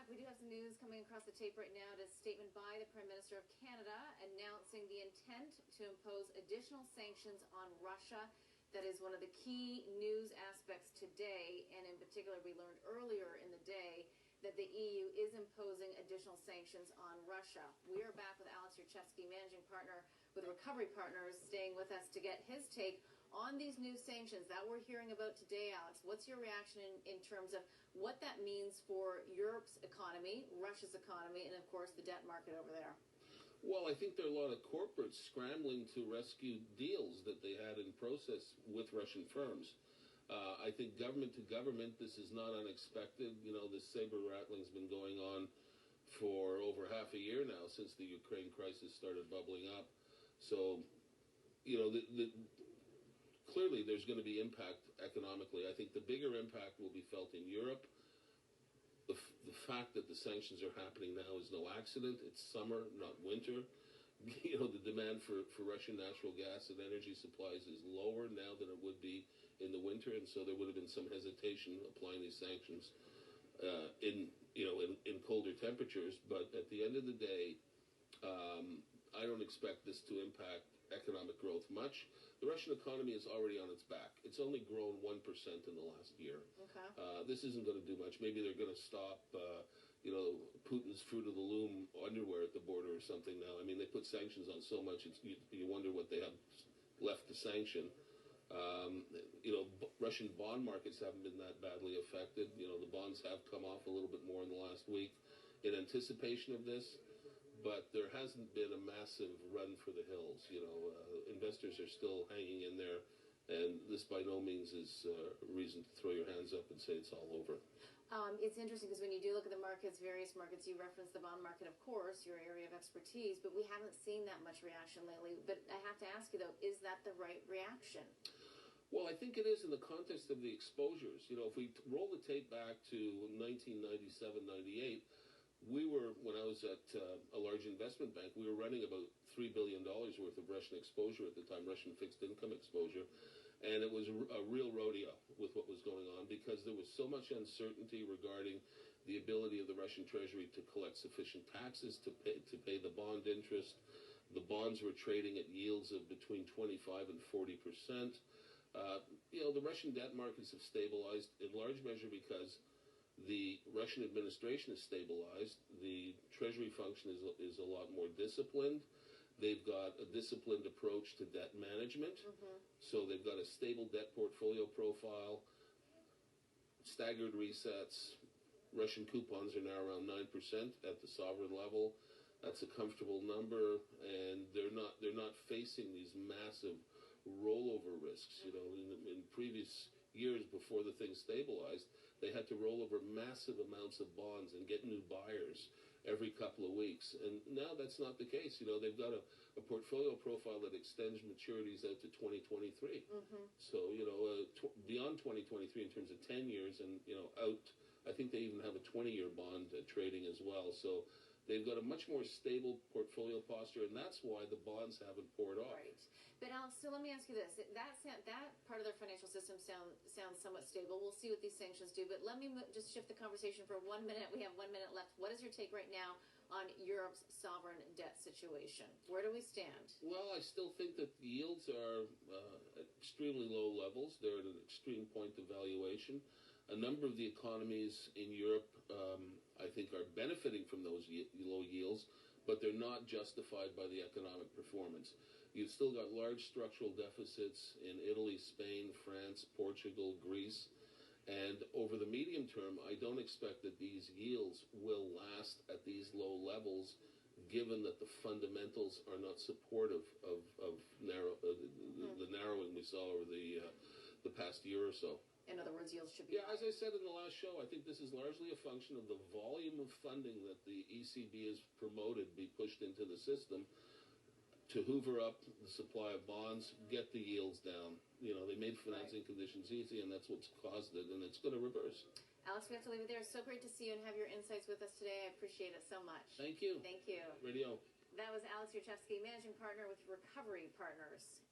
back. We do have some news coming across the tape right now. A statement by the Prime Minister of Canada announcing the intent to impose additional sanctions on Russia. That is one of the key news aspects today, and in particular, we learned earlier in the day that the EU is imposing additional sanctions on Russia. We are back with Alex Yurchevsky, managing partner with Recovery Partners, staying with us to get his take on these new sanctions that we're hearing about today. Alex, what's your reaction in terms of what that means for Europe's economy, Russia's economy, and of course the debt market over there? Well, I think there are a lot of corporates scrambling to rescue deals that they had in process with Russian firms. I think government to government, this is not unexpected. You know, this saber rattling's been going on for over half a year now since the Ukraine crisis started bubbling up. So, you know, clearly there's going to be impact economically. I think the bigger impact will be felt in Europe. The fact that the sanctions are happening now is no accident. It's summer, not winter. You know, the demand for Russian natural gas and energy supplies is lower now than it would be in the winter, and so there would have been some hesitation applying these sanctions in colder temperatures. But at the end of the day, I don't expect this to impact economic growth much. The Russian economy is already on its back. It's only grown 1% in the last year. Okay. This isn't going to do much. Maybe they're going to stop, Putin's fruit of the loom underwear at the border or something now. I mean, they put sanctions on so much, you wonder what they have left to sanction. Russian bond markets haven't been that badly affected. You know, the bonds have come off a little bit more in the last week in anticipation of this. But there hasn't been a massive run for the hills. You know, investors are still hanging in there, and this by no means is a reason to throw your hands up and say it's all over. It's interesting because when you do look at the markets, various markets, you reference the bond market, of course, your area of expertise, but we haven't seen that much reaction lately. But I have to ask you, though, is that the right reaction? Well, I think it is in the context of the exposures. You know, if we roll the tape back to 1997-98, we were, when I was at a large investment bank, we were running about $3 billion worth of Russian exposure at the time, Russian fixed income exposure. And it was a real rodeo with what was going on because there was so much uncertainty regarding the ability of the Russian Treasury to collect sufficient taxes to pay the bond interest. The bonds were trading at yields of between 25 and 40%. The Russian debt markets have stabilized in large measure because the Russian administration is stabilized. The Treasury function is a lot more disciplined. They've got a disciplined approach to debt management. Mm-hmm. So they've got a stable debt portfolio profile, staggered resets. Russian coupons are now around 9% at the sovereign level. That's a comfortable number, and they're not facing these massive rollover risks. You know, in previous years before the thing stabilized, they had to roll over massive amounts of bonds and get new buyers every couple of weeks. And now that's not the case. You know, they've got a portfolio profile that extends maturities out to 2023. Mm-hmm. So, beyond 2023 in terms of 10 years and, out, I think they even have a 20-year bond trading as well. So they've got a much more stable portfolio posture, and that's why the bonds haven't poured off. Right. But Alex, so let me ask you this. That part of their financial system sounds somewhat stable. We'll see what these sanctions do. But let me just shift the conversation for 1 minute. We have 1 minute left. What is your take right now on Europe's sovereign debt situation? Where do we stand? Well, I still think that the yields are at extremely low levels. They're at an extreme point of valuation. A number of the economies in Europe, I think, are benefiting from those low yields, but they're not justified by the economic performance. You've still got large structural deficits in Italy, Spain, France, Portugal, Greece, and over the medium term, I don't expect that these yields will last at these low levels, given that the fundamentals are not supportive of the narrowing we saw over the past year or so. In other words, yields should be higher. As I said in the last show, I think this is largely a function of the volume of funding that the ECB has promoted be pushed into the system to hoover up the supply of bonds, get the yields down. You know, they made financing conditions easy, and that's what's caused it, and it's going to reverse. Alex, we have to leave it there. It's so great to see you and have your insights with us today. I appreciate it so much. Thank you. Thank you. Radio. That was Alex Yurchevsky, managing partner with Recovery Partners.